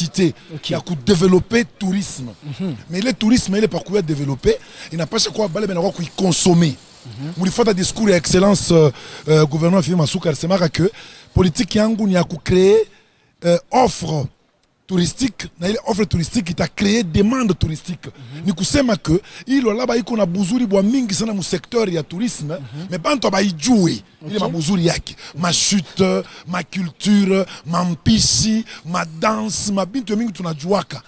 capacité à développer le tourisme. Mais le tourisme, il est pas quoi développer, il n'a pas ce quoi consommer. Il faut un discours d'excellence gouvernement Fili Masuka c'est que politique yangu ni a créer offre touristique, offre touristique qui a créé demande touristique. Ni kusema que il là-bas iko na buzuri bwa mingi sana mu secteur ya tourisme, mais bantu ba ijue ile mabuzuri yake, ma chute, ma culture, ma mpishi, ma danse, ma bintu mingi tunajuaka.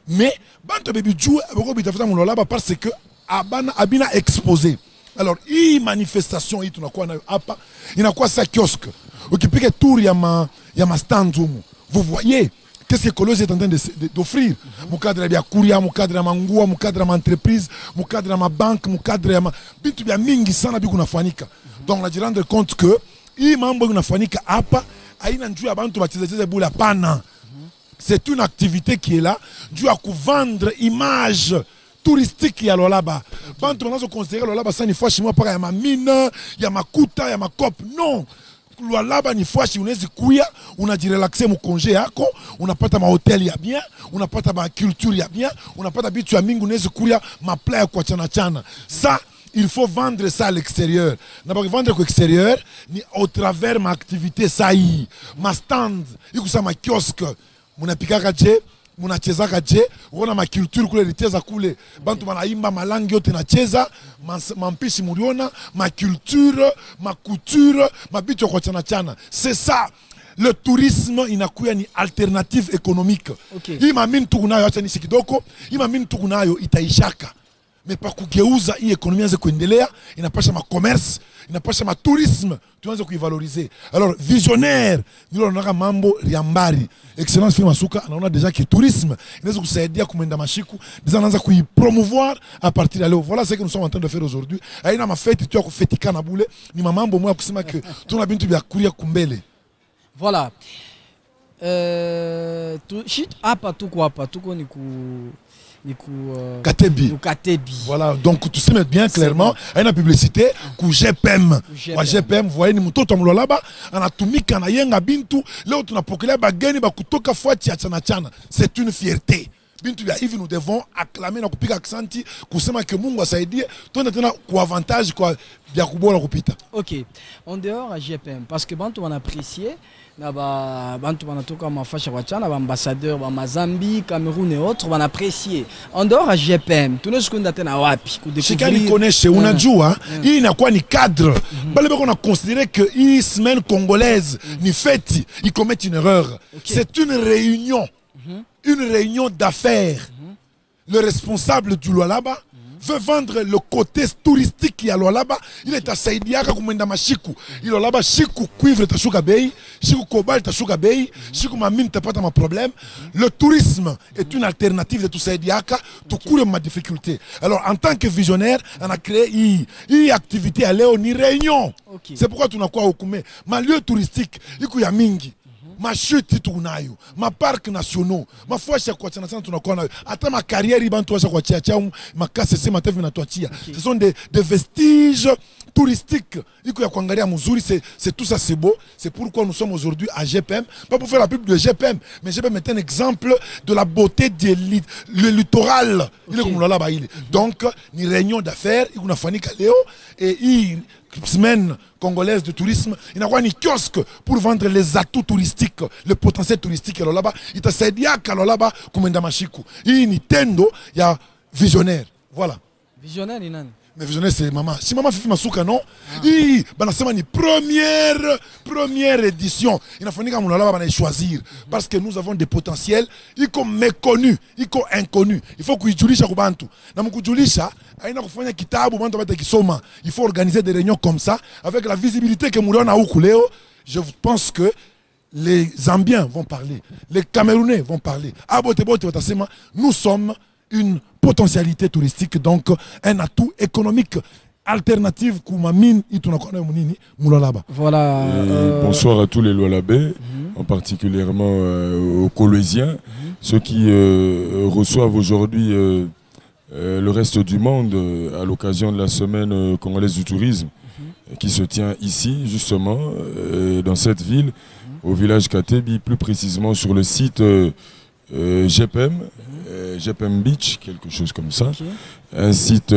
Mais bantu ba ijue aboko bitafuta mu là-bas parce que abina exposé. Alors, hii manifestation hii tunakuwa nayo hapa inakuwa sa kiosque. Ukipiga tour ya ma stand humu, vous voyez qu'est-ce que Colosse est en train d'offrir. Mu cadre ya kuria, mu cadre ya mangua, mu cadre ya ma entreprise, mu cadre ya ma banque, mu cadre ya bitu bya mingi sana biku nafanika. Donc on a dû rendre compte que hii mambo inafanika hapa haina njuu ya bantu bachezecheze bula pana. C'est une activité qui est là dû à vendre image touristique ya lolaba. Bantu banazo considérer lolaba ça ni fois chez moi para ya ma mine, ya makuta, ya makop. Non. Lolaba ni fois chez unaweza kuya, unajirelaxer mu congé yako, unapata ma hotel ya bien, unapata ma culture ya bien, unapata bitu ya mingi unaweza kuya ma playa kwa chana chana. Ça il faut vendre ça à l'extérieur. N'a pas vendre à l'extérieur ni au travers ma activité ça y, ma stand, ikusa ma kiosque, mon apikaka je munachezaka je uona ma culture kule liteza kule bantu banaimba malangi yote nacheza mampishi muliona ma culture ma couture mabitu kwa chana chana. C'est ça le tourisme inakuya ni alternative économique. Hii mamini tukunayo acha nisi kidogo, hii mamini tukunayo itaishaka. Mais pa kugeuza hii ekonomia ze kuendelea inapasha ma commerce, inapasha ma tourisme tuanze kuivaloriser. Alors visionnaire nilo naka mambo riambari. Excellence Fili Masuka anaona déjà que tourisme inaweza kusaidia kumenda mashiku, déjà anaanza kuipromouvoir à partir de là. Voilà ce que nous sommes en train de faire aujourd'hui. Aina ma fête tu akufetika na bule ni mambo moya kusema que tuna bintu bya kuria kumbele. Voilà. Shit hapa tuko ni Katebi. Voilà, donc tu sais bien clairement, il y a une publicité ku GPM. Wa GPM, vous voyez ni mtoto mlo laba anatumika na yenga bintu leo tunapokea bageni bakutoka fuati ya chana chana. C'est une fierté. Bintu ya hivi nous devons acclamer na kupiga aksanti kusema que Mungu asaidie tuende tena kwa avantage kwa bya kubola kupita. OK. En dehors à GPM parce que bantu on apprécier na bantu banatoka mafasha kwa chana ba ambassadeur ba Mazambi, Cameroun et autres on apprécier. En dehors à GPM, tunaweza kwenda tena wapi kudécouvrir. Chikani connaît unajua hii inakuwa ni cadre. Bale bako na considérer que hii semaine congolaise ni fête, ils commettent une erreur. C'est une réunion. Une réunion d'affaires. Le responsable du Lualaba veut vendre le côté touristique qui a Lualaba. Il est à Saïdiaka kumenda mashiku. Il Lualaba shiku cuivre tashuka bei, shiku cobalt tashuka bei, shiku mamine t'as pas ma problème. Le tourisme est une alternative de tout Saïdiaka, tout court ma difficulté. Alors en tant que visionnaire, on a créé une activité à Léo ni réunion. C'est pourquoi tu n'as quoi au Koumé. Ma lieu touristique, il y a mingi. Ma chute tunayo, ma parc nationaux, ma foi chez quoi tunakuwa nayo. Hata ma carrière ibantu washa kwa chia ma KCC ma TV na tuachia. Ce sont des vestiges touristiques. Iko ya kuangalia mzuri, c'est tout ça, c'est beau. C'est pourquoi nous sommes aujourd'hui à GPM, pas pour faire la pub de GPM, mais GPM est un exemple de la beauté du littoral. Il est comme là bas il. Donc, ni réunion d'affaires, il y a Fanny Kaleo et semaine congolaise de tourisme, il y a un kiosque pour vendre les atouts touristiques, le potentiel touristique. Alors là-bas, il y a Saidiaka, alors là-bas, comme Ndamachiku. Il y a Nintendo, il y a Visionnaire. Voilà. Visionnaire, il y a mais visionnaire, c'est maman. Si maman Fifi Masuka, non, il y a une première édition. Il a fallu qu'on choisir. Parce que nous avons des potentiels, ils sont méconnus, ils sont inconnus. Il faut qu'on utilise Kubantu. Il faut organiser des réunions comme ça, avec la visibilité que nous avons. Je pense que les Zambiens vont parler, les Camerounais vont parler. Nous sommes une potentialité touristique, donc un atout économique alternatif voilà. Bonsoir à tous les Lualabais, en particulièrement aux Colossiens, ceux qui reçoivent aujourd'hui le reste du monde à l'occasion de la semaine congolaise du tourisme qui se tient ici, justement, dans cette ville, au village Katebi, plus précisément sur le site GPM, GPM Beach, quelque chose comme ça. Ok. Un site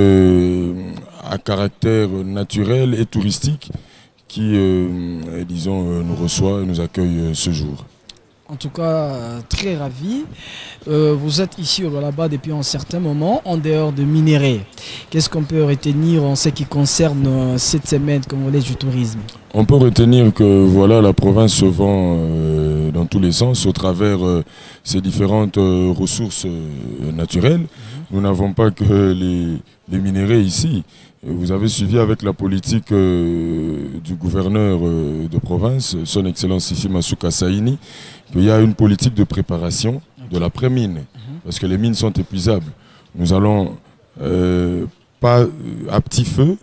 à caractère naturel et touristique qui, disons, nous reçoit et nous accueille ce jour. En tout cas, très ravi. Vous êtes ici au Lualaba depuis un certain moment, en dehors de minerais. Qu'est-ce qu'on peut retenir en ce qui concerne cette semaine congolaise du tourisme? On peut retenir que voilà, la province se vend dans tous les sens au travers ses différentes ressources naturelles. Nous n'avons pas que les minéraux ici. Vous avez suivi avec la politique du gouverneur de province, son Excellence Ifi Masuka Saini, qu'il y a une politique de préparation de l'après-mine, parce que les mines sont épuisables. Nous allons pas à petit feu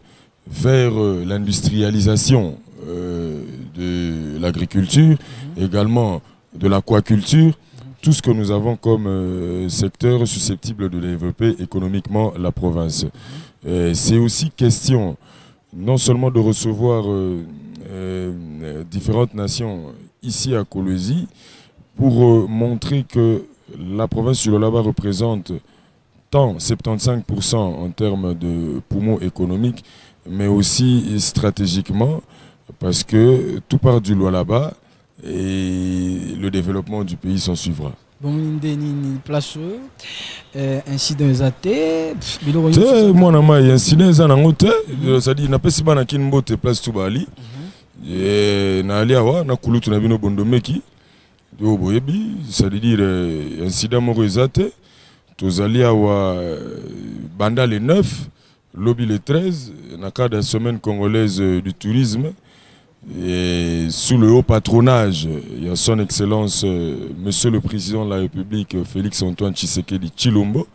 vers l'industrialisation de l'agriculture, également de l'aquaculture, tout ce que nous avons comme secteur susceptible de développer économiquement la province. C'est aussi question non seulement de recevoir différentes nations ici à Kolwezi pour montrer que la province du Lualaba représente tant 75% en termes de poumons économiques, mais aussi stratégiquement, parce que tout part du Lualaba et le développement du pays s'en suivra. Bon, ni place incident zaté moi na mai incident za nango te c'est-à-dire na pesi bana kin mbote place tout bali na ali awa na kulutu na bino bondomeki do boyebi c'est-à-dire incident moko ezate tozali awa banda le 9 lobby le 13 na cadre de la semaine congolaise du tourisme. Et sous le haut patronage, il y a son Excellence, Monsieur le Président de la République, Félix Antoine Tshisekedi Tshilombo.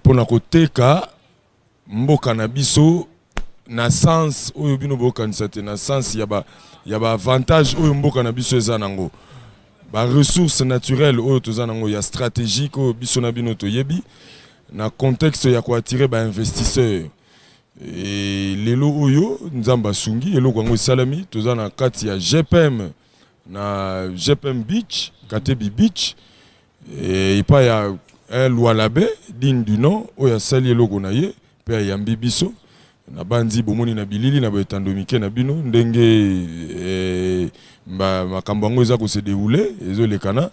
Pour la côté, mboka na biso na sens oyo bino boka nsate na sens y a ba avantage oyo mboka na biso ezanango. Ba ressources naturelles oyo tozanango ya stratégique oyo biso na bino toyebi na contexte ya ko attirer ba investisseurs. Et lelo oyo nzamba sungi elo kwango salami tozana kati ya GPM na GPM Beach Katebi Beach et pa ya un Lualaba digne du nom oyo sali elo konaye pe ya mbibiso na bandi bomoni na bilili na betandomike na bino ndenge makambo ngo eza ko se dérouler ezo lekana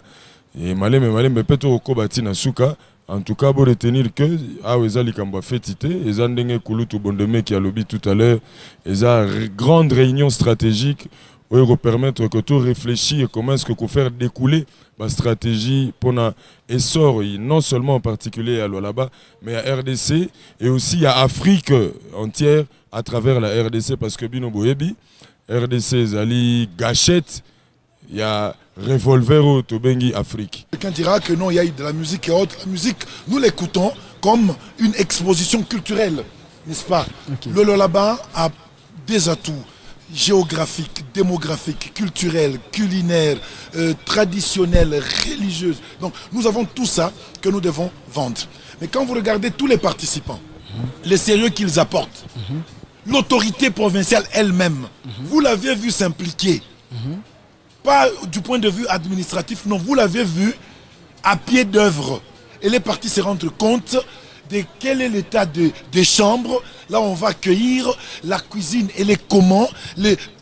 et maleme peto ko bati na suka. En tout cas, pour retenir que Aweza Likamba Fetite, Eza Ndenge Kulutu Bondeme qui a lobby tout à l'heure, Eza grande réunion stratégique pour permettre que tout réfléchir comment est-ce que faire découler la stratégie pour un essor, non seulement en particulier à Lualaba, mais à RDC et aussi à Afrique entière à travers la RDC parce que Bino Boyebi, RDC Zali Gachette, il y a Revolver au Tobengi Afrique. Quelqu'un dira que non, il y a eu de la musique et autres. La musique, nous l'écoutons comme une exposition culturelle, n'est-ce pas? Okay. Le Lualaba a des atouts géographiques, démographiques, culturels, culinaires, traditionnels, religieux. Donc nous avons tout ça que nous devons vendre. Mais quand vous regardez tous les participants, les sérieux qu'ils apportent, l'autorité provinciale elle-même, vous l'avez vu s'impliquer. Pas du point de vue administratif, non, vous l'avez vu à pied d'œuvre. Elle est partie se rendre compte de quel est l'état des chambres. Là, on va accueillir la cuisine, elle est comment,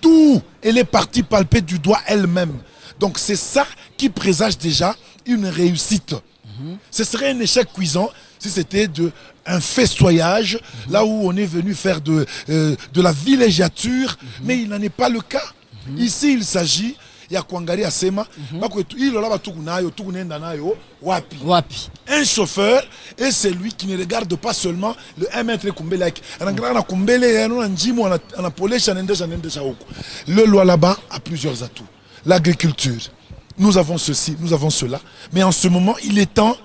tout, elle est partie palper du doigt elle-même. Donc c'est ça qui présage déjà une réussite. Ce serait un échec cuisant si c'était un festoyage, là où on est venu faire de la villégiature, mais il n'en est pas le cas. Ici, il s'agit ya kuangalia sema wapi. Un chauffeur et c'est lui qui ne regarde pas seulement le 1 mètre kumbele. Le Lualaba a plusieurs atouts. L'agriculture, nous avons ceci, nous avons cela. Mais en ce moment, il est temps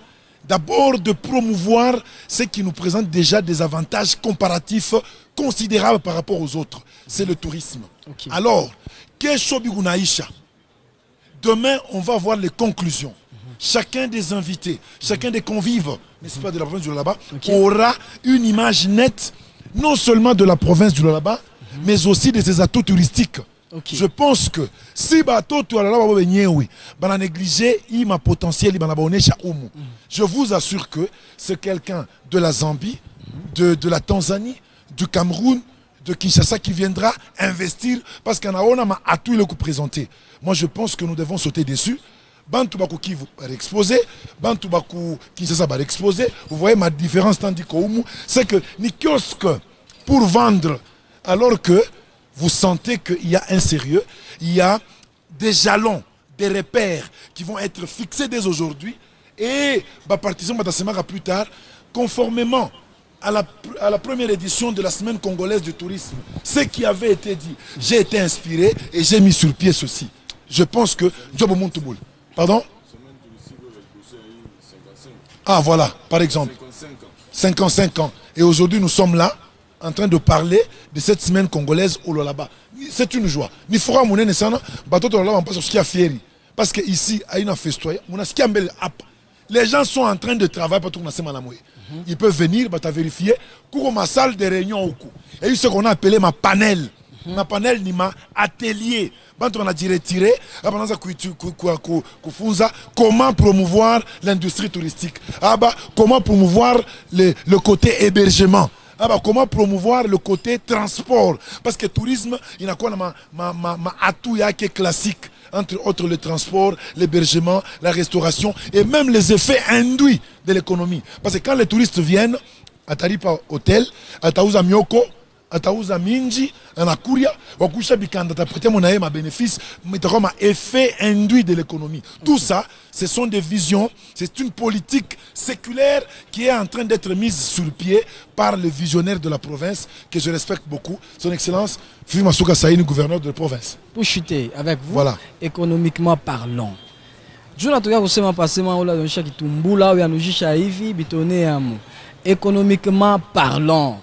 d'abord de promouvoir ce qui nous présente déjà des avantages comparatifs considérables par rapport aux autres. C'est le tourisme. Okay. Alors, demain, on va voir les conclusions. Chacun des invités, chacun des convives, n'est-ce pas, de la province du Lualaba, aura une image nette, non seulement de la province du Lualaba, mais aussi de ses atouts touristiques. Je pense que si bateau tu as négligé ma potentiel je vous assure que c'est quelqu'un de la Zambie, de la Tanzanie, du Cameroun, de Kinshasa qui viendra investir parce qu'on a tout le coup présenté. Moi je pense que nous devons sauter dessus. Bantu Baku Kivu va exposer, Bantu Baku Kinshasa va exposer. Vous voyez ma différence tandis qu'Oumu, c'est que ni kiosque pour vendre alors que vous sentez qu'il y a un sérieux, il y a des jalons, des repères qui vont être fixés dès aujourd'hui et participants plus tard, conformément à la première édition de la semaine congolaise du tourisme. Ce qui avait été dit, j'ai été inspiré et j'ai mis sur pied ceci. Je pense que Jobo Montouboul. Pardon? Ah voilà, par exemple. 55 ans. Et aujourd'hui nous sommes là en train de parler de cette semaine congolaise au Lolaba. C'est une joie. Ni fera mon nesana, bateau de Lolaba on passe au ski à Fieri. Parce que ici, à une festoye, on a ski à les gens sont en train de travailler pour tout le monde. Ils peuvent venir, bah, vérifier. Pour ma salle de réunion, et ce qu'on a appelé ma panel. Ma panel ni ma atelier. On a dit retirer, comment promouvoir l'industrie touristique. Comment promouvoir le côté hébergement. Comment promouvoir le côté transport. Parce que le tourisme, il y a quoi ma atout qui est classique. Entre autres le transport, l'hébergement, la restauration et même les effets induits de l'économie. Parce que quand les touristes viennent à Taripa Hotel, à Taouza Mioko, à Taouza Minji, à Nakuria, à Kusha Bikanda, à prêté mon aïe, ma bénéfice, mais tu as comme effet induit de l'économie. Tout ça, ce sont des visions, c'est une politique séculaire qui est en train d'être mise sur pied par le visionnaire de la province, que je respecte beaucoup, son Excellence, Fifi Masuka Saïni, gouverneur de la province. Pour chuter avec vous, voilà. Économiquement parlant. Économiquement parlant.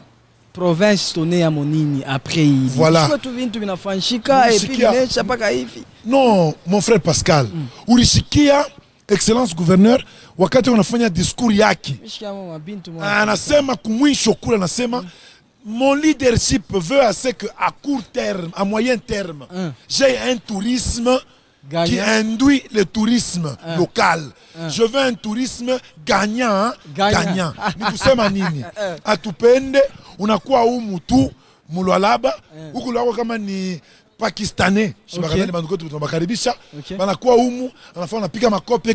Province tonné à Monini après voilà. Non, mon frère Pascal. Urishikia, excellence gouverneur, wakati wanafanya discours yaki. Anasema kumwisho kula anasema mon leadership veut assez que à court terme, à moyen terme, j'ai un tourisme qui induit le tourisme local. Je veux un tourisme gagnant. Gagnant. Nous sommes nini. Atupende, unakuwa umutu, mulwalaba, ukulako kama ni Pakistanais. Okay. Banakuwa umu, anafanya anapika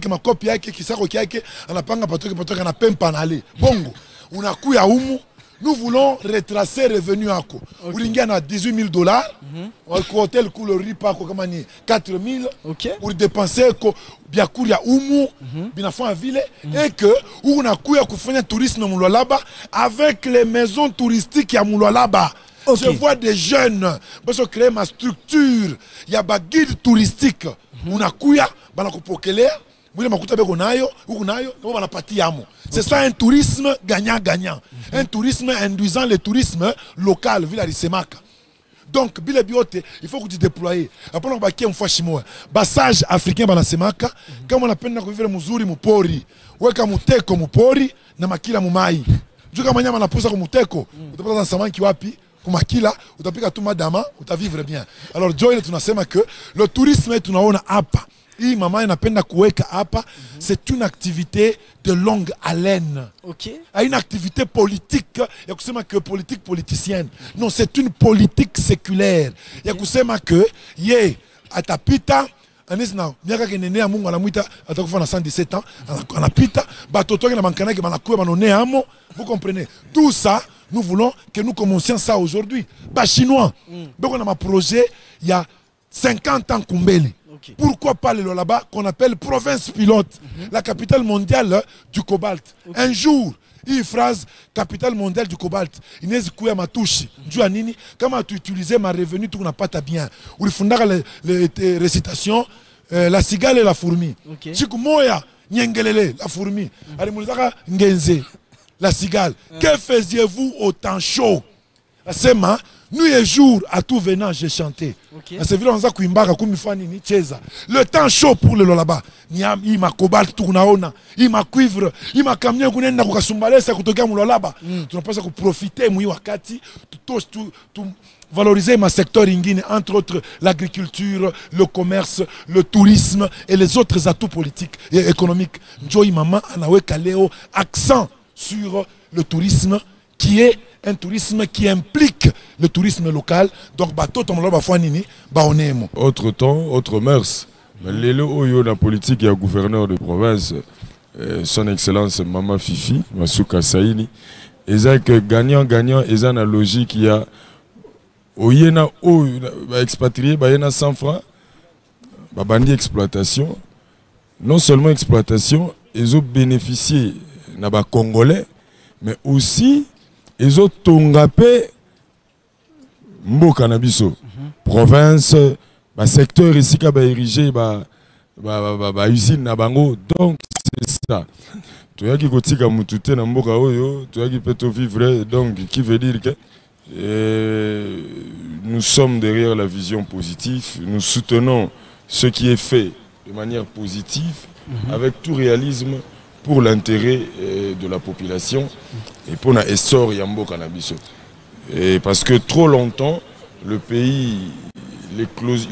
makopi yake, kisako yake, anapanga patoke na pempa na ale. Bongo, unakuya umu. Nous voulons retracer revenu à quoi. Vous avez 18 000 $. Hôtel coule le riz 4 000. Pour dépenser bien courir umu, bien faire ville et que on a couillé pour faire un tourisme là-bas avec les maisons touristiques à là-bas. Je vois des jeunes, parce que créer ma structure, il y a des guides touristiques. On a couillé, on a coupé. C'est ça un tourisme gagnant-gagnant. Un tourisme induisant le tourisme local, Villa Risemaka. Donc, il faut que tu déploies. Après, on va faire un fois chinois. Bassage africain, Banasemaka. Comme on appelle vivre Muzuri, Mupori. Weka Muteko, Mupori, Namakila Mumai. Juka Manyama na pousa Muteko. Tu peux dans Saman Kiwapi. Kumakila, utapika tu madama, utavivre bien. Alors, Joy, tu n'as que le tourisme est une apa. Hii mama inapenda kuweka hapa, c'est une activité de longue haleine. Une activité politique, ya kusema que politique politicienne. Non, c'est une politique séculaire. Ya kusema que ye atapita anisna miaka kenene ya Mungu anamuita atakufa na 117 ans, anapita batoto na bankana ke banakuwa banone amo, vous comprenez. Tout ça, nous voulons que nous commencions ça aujourd'hui. Ba chinois. Donc on a un projet il y a 50 ans kumbeli. Pourquoi pas le Lolaba qu'on appelle province pilote, la capitale mondiale du cobalt. Un jour, une phrase capitale mondiale du cobalt. Inès Kouya Matouchi, Djouanini, comment tu utilisais ma revenu, tu n'as pas ta bien. Ou il fondera les récitations, la cigale et la fourmi. Chikumoya, Nyengelele, la fourmi. Arimulzaka, Ngenze, la cigale. Que faisiez-vous au temps chaud? Nuit et jour, à tout venant, j'ai chanté. Okay. Le temps chaud pour le Lolaba. Il m'a cobalt, il m'a cuivre, il m'a camion, il m'a kasumbalé, ça coûte mu Lolaba. Tu n'as pas ça profiter, moi, wakati, tout valoriser ma secteur ingine, entre autres l'agriculture, le commerce, le tourisme et les autres atouts politiques et économiques. Joy Mama Anawe Kaleo, accent sur le tourisme qui est un tourisme qui implique le tourisme local. Donc, autre temps, autre mœurs. Mais la politique et le gouverneur de province, son excellence Mama Fifi, Masuka Saini, et ça que gagnant, et ça la logique il y a oyena expatrié, bayena 100 francs, bandi exploitation. Non seulement exploitation, ils ont bénéficié na Congolais, mais aussi ils ont tongapé mboka na biso province ba secteur ici ka ba érigé ba usine na bango. Donc c'est ça tu as qui kotika mutute na mboka oyo tu as qui peut vivre, donc qui veut dire que nous sommes derrière la vision positive, nous soutenons ce qui est fait de manière positive avec tout réalisme pour l'intérêt de la population et pour l'essor Yambo Cannabiso. Et parce que trop longtemps, le pays,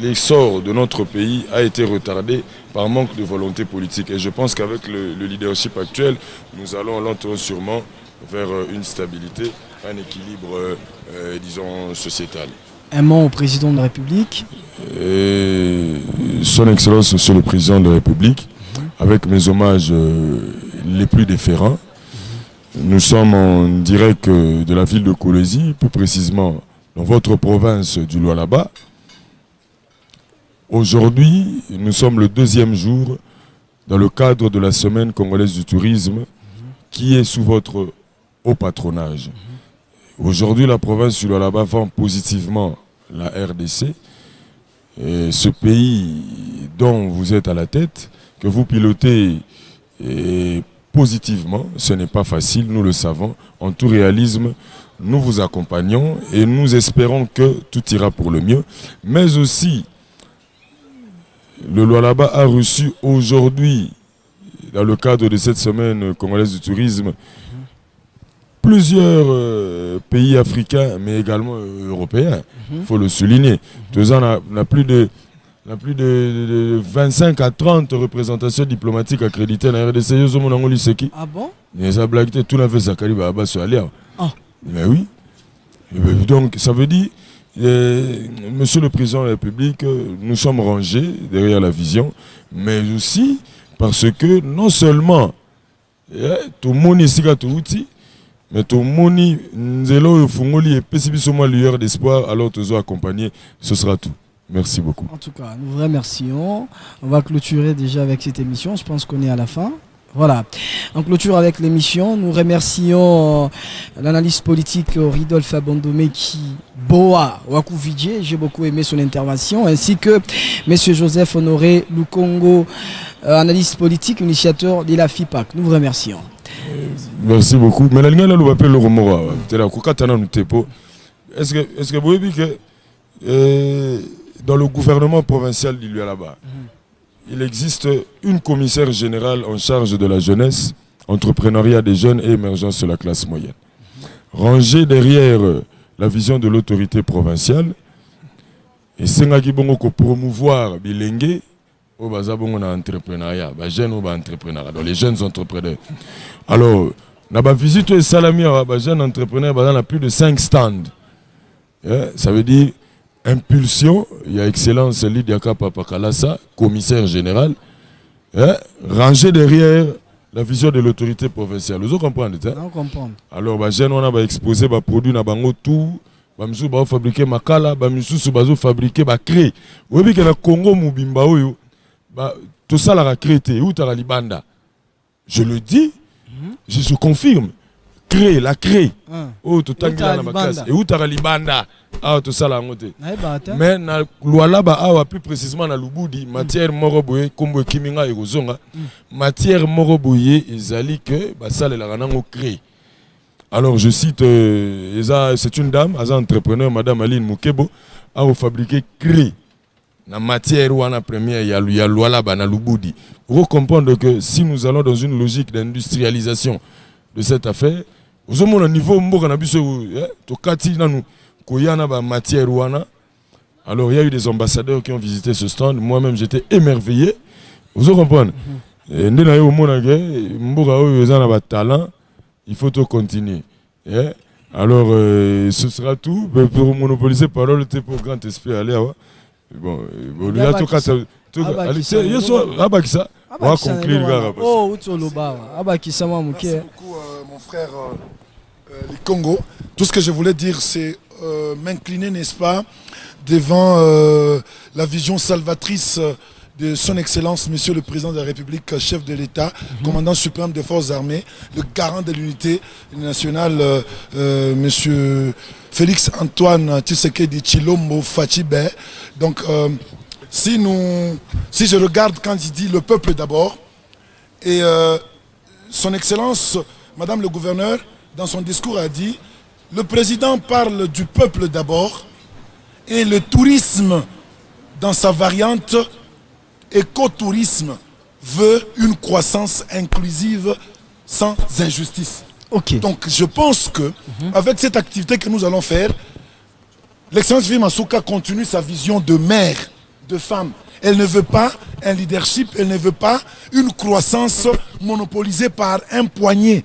l'essor de notre pays a été retardé par manque de volonté politique. Et je pense qu'avec le leadership actuel, nous allons lentement sûrement vers une stabilité, un équilibre, disons, sociétal. Un mot au président de la République. Son Excellence, Monsieur le Président de la République, avec mes hommages les plus déférents. Nous sommes en direct de la ville de Kolwezi, plus précisément dans votre province du Lualaba. Aujourd'hui, nous sommes le 2e jour dans le cadre de la semaine congolaise du tourisme qui est sous votre haut patronage. Aujourd'hui, la province du Lualaba vend positivement la RDC. Et ce pays dont vous êtes à la tête, que vous pilotez positivement, ce n'est pas facile, nous le savons. En tout réalisme, nous vous accompagnons et nous espérons que tout ira pour le mieux. Mais aussi, le Lualaba a reçu aujourd'hui, dans le cadre de cette semaine congolaise du tourisme, plusieurs pays africains, mais également européens, il faut le souligner. On a plus de 25 à 30 représentations diplomatiques accréditées dans la RDC. Ah bon? Tout n'a fait Zakari Baba sur Alia. Mais oui. Donc ça veut dire, Monsieur le Président de la République, nous sommes rangés derrière la vision, mais aussi parce que non seulement tout le monde ici a tout outil, mais tout le monde est lueur d'espoir, alors tous accompagnés, ce sera tout. Merci beaucoup. En tout cas, nous vous remercions. On va clôturer déjà avec cette émission. Je pense qu'on est à la fin. Voilà. En clôture avec l'émission, nous remercions l'analyste politique Ridolphe Abondomé qui Boa Wakuvidje. J'ai beaucoup aimé son intervention, ainsi que M. Joseph Honoré Lukongo, analyste politique, initiateur de la FIPAC. Nous vous remercions. Merci beaucoup. Mais nous appelle le Romora. Est-ce que vous voyez que dans le gouvernement provincial du Lualaba, il existe une commissaire générale en charge de la jeunesse, entrepreneuriat des jeunes et émergence de la classe moyenne. Rangée derrière la vision de l'autorité provinciale, et c'est là qu'il faut promouvoir Bilingue au entrepreneuriat, les jeunes entrepreneurs. Alors, on a visité Salamia, les jeunes entrepreneurs, on a plus de 5 stands. Ça veut dire impulsion, il y a Excellence Lydia Papakalasa, commissaire général, rangé derrière la vision de l'autorité provinciale. Vous comprenez ça? On comprend. Alors, les jeunes, on a exposé des produits, on a tout, on a fabriqué makala, on a fabriqué, on a créé. Vous voyez que le Congo, tout ça, on a créé, où tu as libanda. Je le dis, je confirme. Créer, la créer. Oh, tout le temps, dans classe. Et où tu as libanda. Ah, tout ça, là, mais na Lualaba, plus précisément, na Lubudi, matière moroboye, comme Kiminga et Rozonga, matière moroboye, ils allaient que, ça, les langues créent. Alors je cite, c'est une dame, un entrepreneur, Madame Aline Moukebo, a fabriqué créé la matière ou en première, il y a l'ouala Lubudi. Pour comprendre que si nous allons dans une logique d'industrialisation de cette affaire, vous avez un niveau matière ou alors il y a eu des ambassadeurs qui ont visité ce stand. Moi-même j'étais émerveillé. Vous comprenez? Talent, il faut tout continuer. Alors ce sera tout pour monopoliser parole pour grand esprit aller. Bon, on va conclure. Merci beaucoup mon frère les Congo. Tout ce que je voulais dire c'est m'incliner, n'est-ce pas, devant la vision salvatrice de son Excellence, Monsieur le Président de la République, chef de l'État, commandant suprême des Forces armées, le garant de l'unité nationale, Monsieur Félix Antoine Tshisekedi Tshilombo Fachibe. Donc, si je regarde quand il dit le peuple d'abord, et son Excellence, Madame le Gouverneur, dans son discours a dit, le Président parle du peuple d'abord, et le tourisme, dans sa variante écotourisme, veut une croissance inclusive sans injustice. Okay. Donc je pense que avec cette activité que nous allons faire, l'excellence Fimi Masuka continue sa vision de mère, de femme. Elle ne veut pas un leadership, elle ne veut pas une croissance monopolisée par un poignet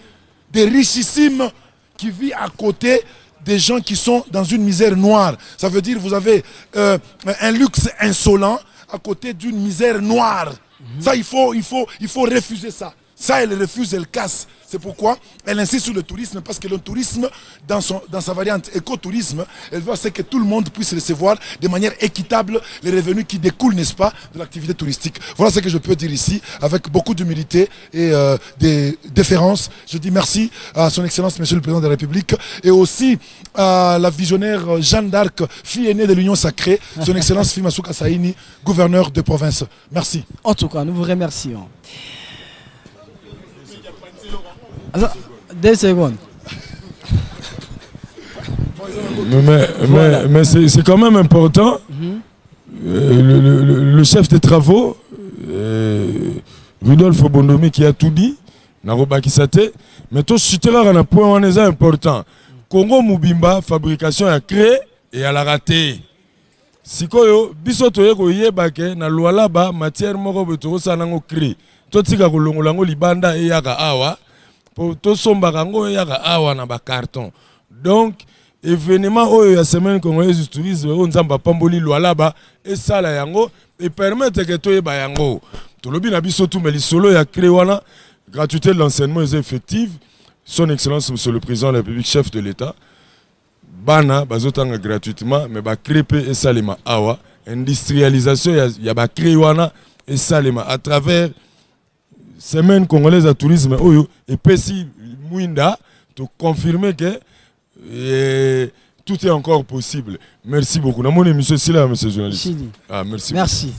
des richissimes qui vit à côté des gens qui sont dans une misère noire. Ça veut dire que vous avez un luxe insolent à côté d'une misère noire. Ça, il faut refuser ça. Ça, elle refuse, elle casse. C'est pourquoi elle insiste sur le tourisme, parce que le tourisme, dans sa variante écotourisme, elle veut que tout le monde puisse recevoir de manière équitable les revenus qui découlent, n'est-ce pas, de l'activité touristique. Voilà ce que je peux dire ici, avec beaucoup d'humilité et de déférence. Je dis merci à son Excellence, Monsieur le Président de la République, et aussi à la visionnaire Jeanne d'Arc, fille aînée de l'Union Sacrée, son Excellence Fimi Masuka Saini, gouverneur de province. Merci. En tout cas, nous vous remercions. Alors, 2 secondes. Mais c'est quand même important. Le chef des travaux, Rudolph Bondomi, qui a tout dit, mais tout ce qui un point important. Congo Mubimba, fabrication a créé et à la raté. Sikoyo, bisoto yeko yebake na loi là-bas, matière moko betoro sanango créé. Tout tika kolongolango libanda et yaka awa. Pour tout somba kango yaka awa na ba carton. Donc événement oyo ya semaine congolaise du tourisme on nzamba pamboli loi là-bas et ça la yango et permettre que to yeba yango. To lobi na biso tout mais solo ya créé wana gratuité de l'enseignement est effective. Son Excellence Monsieur le Président de la République, chef de l'État, bana bazotanga gratuitement mais ba crépe et salima awa industrialisation ya ba créé wana et salima à travers semaine congolaise de tourisme et puis si Mouinda to confirmer que tout est encore possible. Merci beaucoup. Mon émission c'est là, monsieur le journaliste. Ah, merci. Merci.